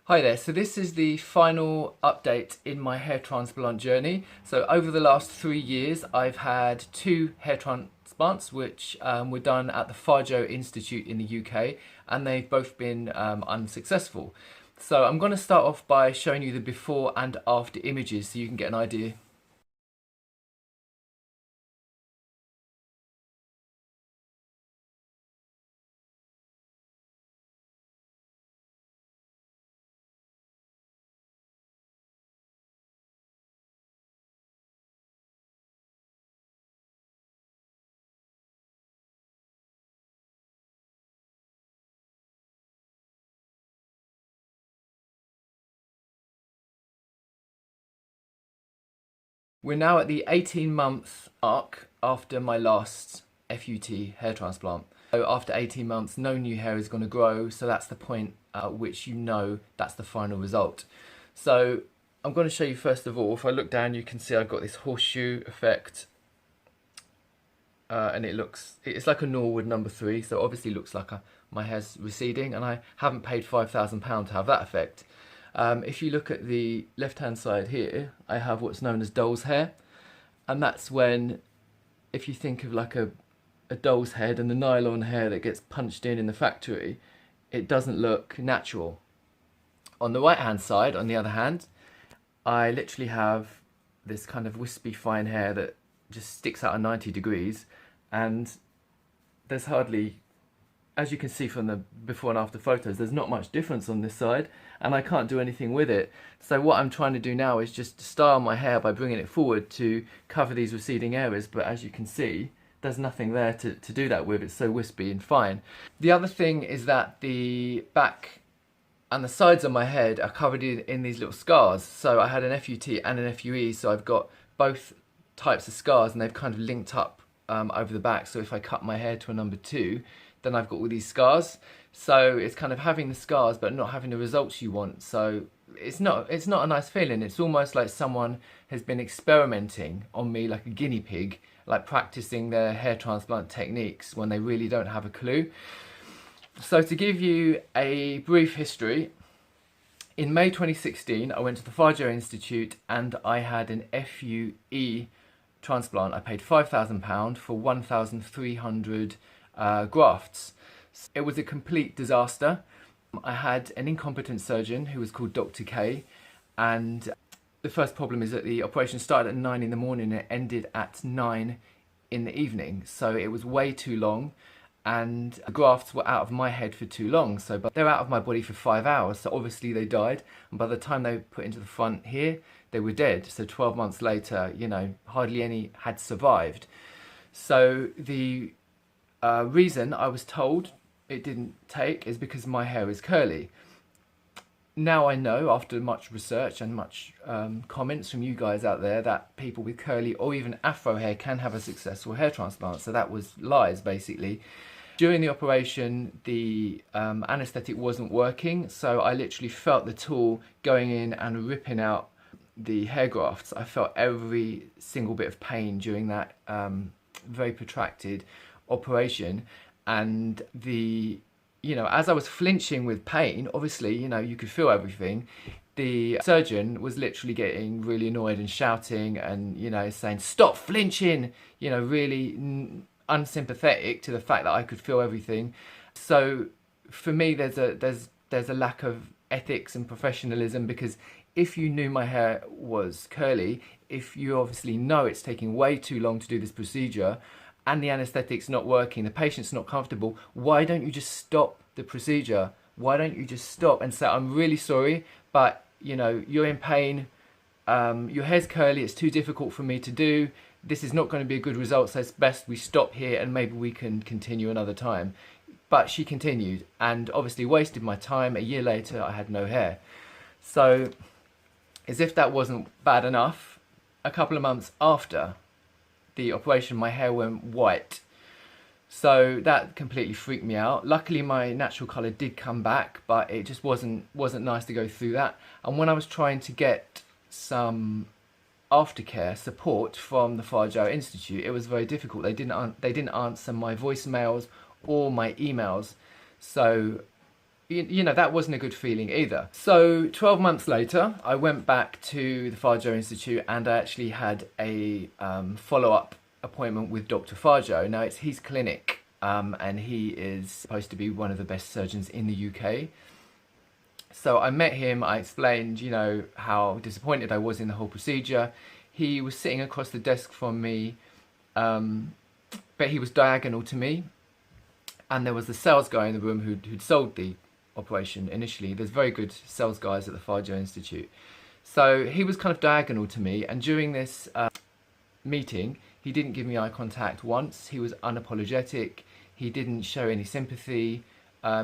Hi there, so this is the final update in my hair transplant journey. So over the last 3 years I've had two hair transplants which were done at the Farjo Institute in the UK, and they've both been unsuccessful. So I'm going to start off by showing you the before and after images so you can get an idea. We're now at the 18-month mark after my last FUT hair transplant. So after 18 months, no new hair is going to grow, so that's the point at which you know that's the final result. So I'm going to show you first of all, if I look down you can see I've got this horseshoe effect, and it's like a Norwood number 3, so it obviously looks like my hair's receding, and I haven't paid £5,000 to have that effect. If you look at the left hand side here, I have what's known as doll's hair, and that's when, if you think of like a doll's head and the nylon hair that gets punched in the factory, it doesn't look natural. On the right hand side, on the other hand, I literally have this kind of wispy fine hair that just sticks out at 90 degrees, and there's hardly, as you can see from the before and after photos, there's not much difference on this side, and I can't do anything with it. So what I'm trying to do now is just style my hair by bringing it forward to cover these receding areas, but as you can see, there's nothing there to do that with. It's so wispy and fine. The other thing is that the back and the sides of my head are covered in these little scars. So I had an FUT and an FUE, so I've got both types of scars, and they've kind of linked up over the back. So if I cut my hair to a number 2, then I've got all these scars. So it's kind of having the scars but not having the results you want. So it's not a nice feeling. It's almost like someone has been experimenting on me like a guinea pig, like practicing their hair transplant techniques when they really don't have a clue. So to give you a brief history, in May 2016 I went to the Farjo Institute and I had an FUE transplant. I paid £5,000 for 1,300 grafts. It was a complete disaster. I had an incompetent surgeon who was called Dr. K, and the first problem is that the operation started at 9 in the morning and it ended at 9 in the evening, so it was way too long, and the grafts were out of my head for too long, so but they're out of my body for 5 hours, so obviously they died, and by the time they were put into the front here, they were dead. So 12 months later, you know, hardly any had survived. So the reason I was told it didn't take is because my hair is curly. Now I know, after much research and much comments from you guys out there, that people with curly or even afro hair can have a successful hair transplant. So that was lies, basically. During the operation, the anaesthetic wasn't working, so I literally felt the tool going in and ripping out the hair grafts. I felt every single bit of pain during that very protracted operation, and as I was flinching with pain, obviously, you could feel everything. The surgeon was literally getting really annoyed and shouting and, saying, "Stop flinching," really unsympathetic to the fact that I could feel everything. So for me, there's a lack of ethics and professionalism, because if you knew my hair was curly, if you obviously know it's taking way too long to do this procedure, and the anaesthetic's not working, the patient's not comfortable, why don't you just stop the procedure? Why don't you just stop and say, "I'm really sorry, but you're in pain, your hair's curly, it's too difficult for me to do, this is not going to be a good result, so it's best we stop here and maybe we can continue another time." But she continued and obviously wasted my time. A year later I had no hair. So as if that wasn't bad enough, a couple of months after the operation my hair went white, so that completely freaked me out. Luckily my natural colour did come back, but it just wasn't nice to go through that. And when I was trying to get some aftercare support from the Farjo Institute, it was very difficult. They didn't answer my voicemails or my emails. So you know, that wasn't a good feeling either. So 12 months later, I went back to the Farjo Institute and I actually had a follow-up appointment with Dr. Farjo. Now, it's his clinic and he is supposed to be one of the best surgeons in the UK. So I met him, I explained, you know, how disappointed I was in the whole procedure. He was sitting across the desk from me, but he was diagonal to me. And there was the sales guy in the room who'd sold the operation initially. There's very good sales guys at the Farjo Institute. So he was kind of diagonal to me, and during this meeting, he didn't give me eye contact once. He was unapologetic. He didn't show any sympathy.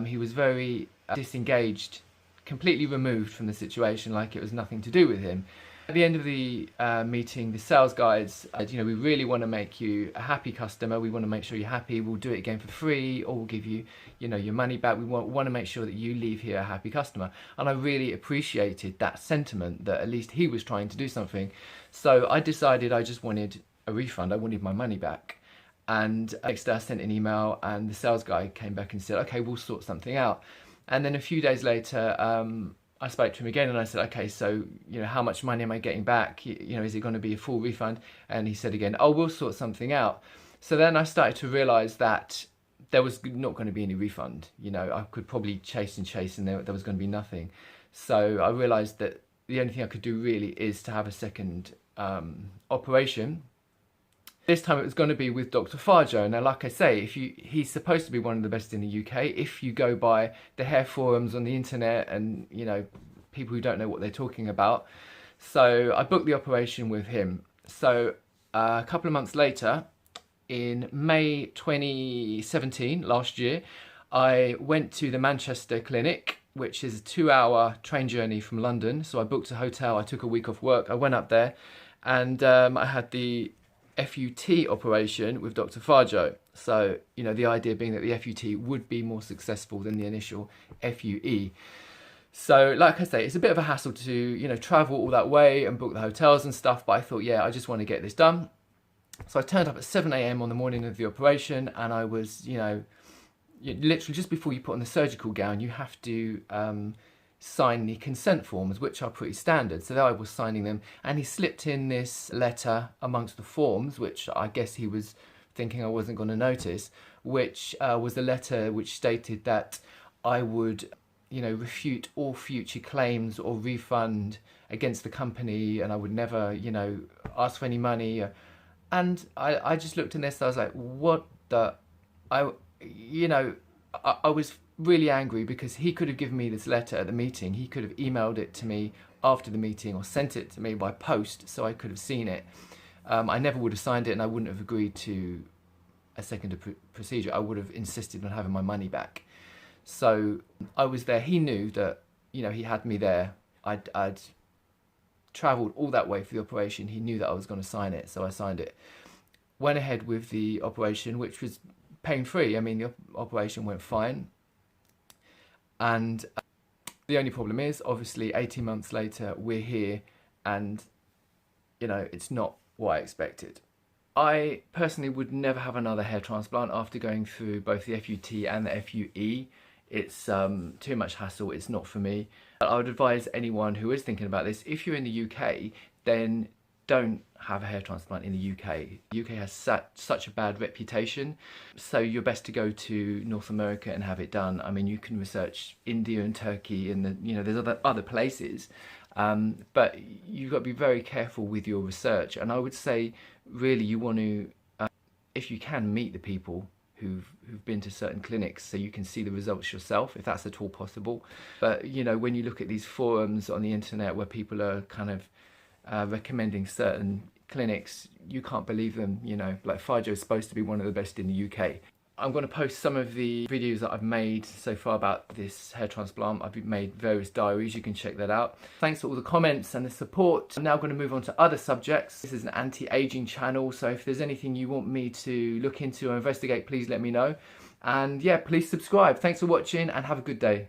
He was very disengaged, completely removed from the situation, like it was nothing to do with him. At the end of the meeting, the sales guys said, you know, we really want to make you a happy customer. We want to make sure you're happy. We'll do it again for free, or we'll give you, you know, your money back. We want to make sure that you leave here a happy customer. And I really appreciated that sentiment, that at least he was trying to do something. So I decided I just wanted a refund. I wanted my money back. And next day I sent an email, and the sales guy came back and said, okay, we'll sort something out. And then a few days later, I spoke to him again and I said, okay, so, you know, how much money am I getting back? You know, is it going to be a full refund? And he said again, oh, we'll sort something out. So then I started to realize that there was not going to be any refund. You know, I could probably chase and there was going to be nothing. So I realized that the only thing I could do really is to have a second operation. This time it was going to be with Dr. Farjo. Now, like I say, he's supposed to be one of the best in the UK. If you go by the hair forums on the internet and, you know, people who don't know what they're talking about. So I booked the operation with him. So a couple of months later, in May 2017, last year, I went to the Manchester clinic, which is a 2-hour train journey from London. So I booked a hotel. I took a week off work. I went up there and I had the FUE operation with Dr. Farjo. So, you know, the idea being that the FUE would be more successful than the initial FUE. So, like I say, it's a bit of a hassle to, you know, travel all that way and book the hotels and stuff, but I thought, yeah, I just want to get this done. So I turned up at 7 AM on the morning of the operation, and I was, you know, literally just before you put on the surgical gown, you have to sign the consent forms, which are pretty standard. So there I was signing them, and he slipped in this letter amongst the forms, which I guess he was thinking I wasn't going to notice, which was a letter which stated that I would, you know, refute all future claims or refund against the company, and I would never, you know, ask for any money. And I just looked in this, I was like, what the, you know, I was really angry because he could have given me this letter at the meeting. He could have emailed it to me after the meeting or sent it to me by post so I could have seen it. I never would have signed it, and I wouldn't have agreed to a second procedure. I would have insisted on having my money back. So I was there. He knew that, you know, he had me there. I'd travelled all that way for the operation. He knew that I was going to sign it, so I signed it. Went ahead with the operation, which was pain-free. I mean, the operation went fine. And the only problem is, obviously, 18 months later, we're here and, you know, it's not what I expected. I personally would never have another hair transplant after going through both the FUE and the FUE. It's too much hassle. It's not for me. I would advise anyone who is thinking about this, if you're in the UK, then don't have a hair transplant in the UK. The UK has such a bad reputation, so you're best to go to North America and have it done. I mean, you can research India and Turkey, and you know, there's other places, but you've got to be very careful with your research. And I would say, really, you want to, if you can, meet the people who've been to certain clinics so you can see the results yourself, if that's at all possible. But you know, when you look at these forums on the internet where people are kind of recommending certain clinics, you can't believe them. You know, like Farjo is supposed to be one of the best in the UK. I'm going to post some of the videos that I've made so far about this hair transplant. I've made various diaries, you can check that out. Thanks for all the comments and the support. I'm now going to move on to other subjects. This is an anti-aging channel, so if there's anything you want me to look into or investigate, please let me know. And yeah, please subscribe. Thanks for watching and have a good day.